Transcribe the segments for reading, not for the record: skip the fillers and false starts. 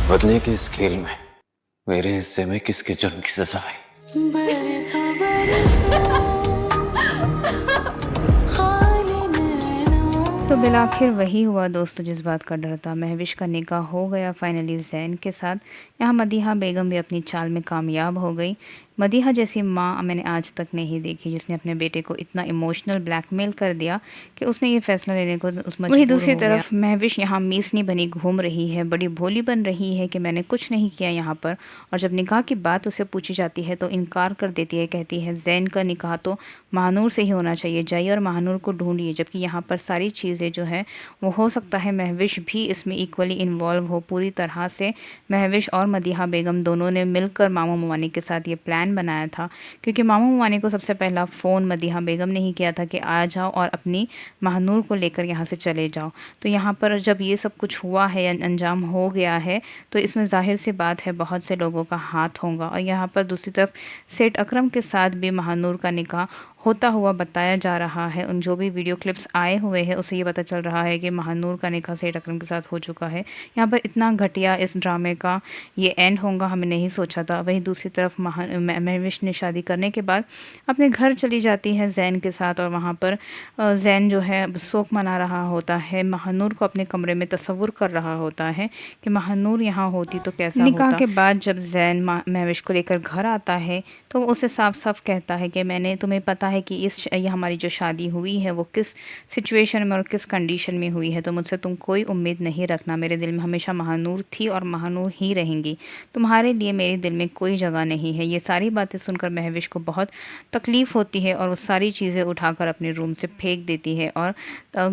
बदले के इस खेल में मेरे हिस्से में किसके जुर्म की सजा है। बरसों बरसों खाली नैनों। तो बिलाखिर वही हुआ दोस्तों जिस बात का डर था। महविश का निकाह हो गया फाइनली ज़ैन के साथ। यहाँ मदीहा बेगम भी अपनी चाल में कामयाब हो गई। मदीहा जैसी माँ मैंने आज तक नहीं देखी जिसने अपने बेटे को इतना इमोशनल ब्लैकमेल कर दिया कि उसने ये फैसला लेने को वही दूसरी तरफ महविश यहाँ मीसनी बनी घूम रही है, बड़ी भोली बन रही है कि मैंने कुछ नहीं किया यहाँ पर। और जब निकाह की बात उसे पूछी जाती है तो इनकार कर देती है, कहती है ज़ैन का निकाह तो महानूर से ही होना चाहिए, जाइए और महानूर को ढूंढिए। जबकि यहाँ पर सारी चीज़ें जो है वो हो सकता है महविश भी इसमें इक्वली इन्वॉल्व हो पूरी तरह से। महविश और मदीहा बेगम दोनों ने मिलकर मामू मवानी के साथ ये प्लान बनाया था, क्योंकि मामू मवानी को सबसे पहला फ़ोन मदीहा बेगम ने ही किया था कि आ जाओ और अपनी महानूर को लेकर यहाँ से चले जाओ। तो यहाँ पर जब ये सब कुछ हुआ है, अंजाम हो गया है, तो इसमें ज़ाहिर सी बात है बहुत से लोगों का हाथ होगा। और यहाँ पर दूसरी तरफ सेठ अकरम के साथ भी महानूर का निकाह होता हुआ बताया जा रहा है। उन जो भी वीडियो क्लिप्स आए हुए हैं उससे ये पता चल रहा है कि महानूर का निकाह सेठ अकरम के साथ हो चुका है। यहाँ पर इतना घटिया इस ड्रामे का ये एंड होगा हमें नहीं सोचा था। वहीं दूसरी तरफ महविश ने शादी करने के बाद अपने घर चली जाती है ज़ैन के साथ, और वहाँ पर ज़ैन जो है शोक मना रहा होता है। महानूर को अपने कमरे में तस्वुर कर रहा होता है कि महानूर यहाँ होती तो कैसा होता। निकाह के बाद जब ज़ैन महविश को लेकर घर आता है तो उसे साफ साफ कहता है कि मैंने तुम्हें पता है कि ये हमारी जो शादी हुई है वो किस सिचुएशन में और किस कंडीशन में हुई है, तो मुझसे तुम कोई उम्मीद नहीं रखना। मेरे दिल में हमेशा महानूर थी और महानूर ही रहेंगी, तुम्हारे लिए मेरे दिल में कोई जगह नहीं है। ये सारी बातें सुनकर महविश को बहुत तकलीफ़ होती है और वो सारी चीज़ें उठाकर अपने रूम से फेंक देती है और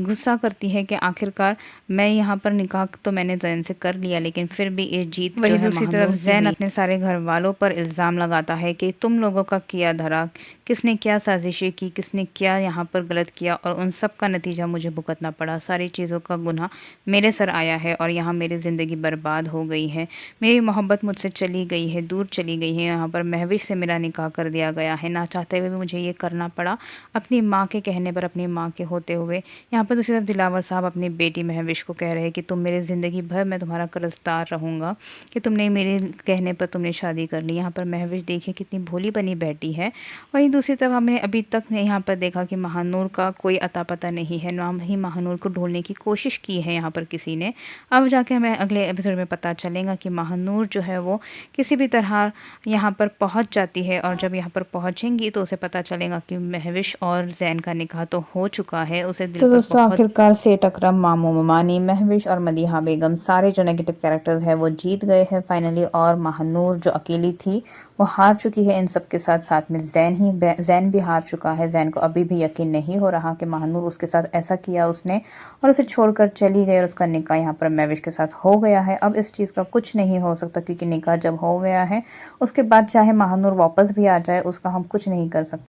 गुस्सा करती है कि आखिरकार मैं यहाँ पर निकाह तो मैंने ज़ैन से कर लिया, लेकिन फिर भी ये जीत वही दूसरी तरफ ज़ैन अपने सारे घर वालों पर इल्ज़ाम लगाता है कि तुम लोगों का किया धरा, किसने क्या साजिशें की, किसने क्या यहाँ पर गलत किया, और उन सब का नतीजा मुझे भुगतना पड़ा। सारी चीज़ों का गुनाह मेरे सर आया है और यहाँ मेरी ज़िंदगी बर्बाद हो गई है। मेरी मोहब्बत मुझसे चली गई है, दूर चली गई है। यहाँ पर महविश से मेरा निकाह कर दिया गया है, ना चाहते हुए भी मुझे ये करना पड़ा, अपनी माँ के कहने पर, अपनी माँ के होते हुए। यहाँ पर दूसरी तरफ दिलावर साहब अपनी बेटी महविश को कह रहे हैं कि तुम मेरी ज़िंदगी भर मैं तुम्हारा कर्जदार रहूँगा कि तुमने मेरे कहने पर तुमने शादी कर ली। यहाँ पर महविश देखिए कितनी भोली बनी बैठी है। वहीं दूसरी तरफ हमने अभी तक यहाँ पर देखा कि महानूर का कोई अता पता नहीं है, ना ही महानूर को ढूंढने की कोशिश की है यहाँ पर किसी ने। अब जाके हमें अगले एपिसोड में पता चलेगा कि महानूर जो है वो किसी भी तरह यहाँ पर पहुँच जाती है, और जब यहाँ पर पहुँचेंगी तो उसे पता चलेगा कि महविश और ज़ैन का निकाह तो हो चुका है। उसे दिल तो दोस्तों आखिरकार सेठ अकरम, मामू ममानी, महविश और मदीहा बेगम सारे जो नेगेटिव कैरेक्टर्स हैं वो जीत गए हैं फाइनली, और महानूर जो अकेली थी वो हार चुकी है इन सब के साथ। साथ में ज़ैन भी हार चुका है। ज़ैन को अभी भी यकीन नहीं हो रहा कि महानूर उसके साथ ऐसा किया उसने और उसे छोड़कर चली गई, और उसका निकाह यहाँ पर महविश के साथ हो गया है। अब इस चीज़ का कुछ नहीं हो सकता, क्योंकि निकाह जब हो गया है उसके बाद चाहे महानूर वापस भी आ जाए उसका हम कुछ नहीं कर सकते।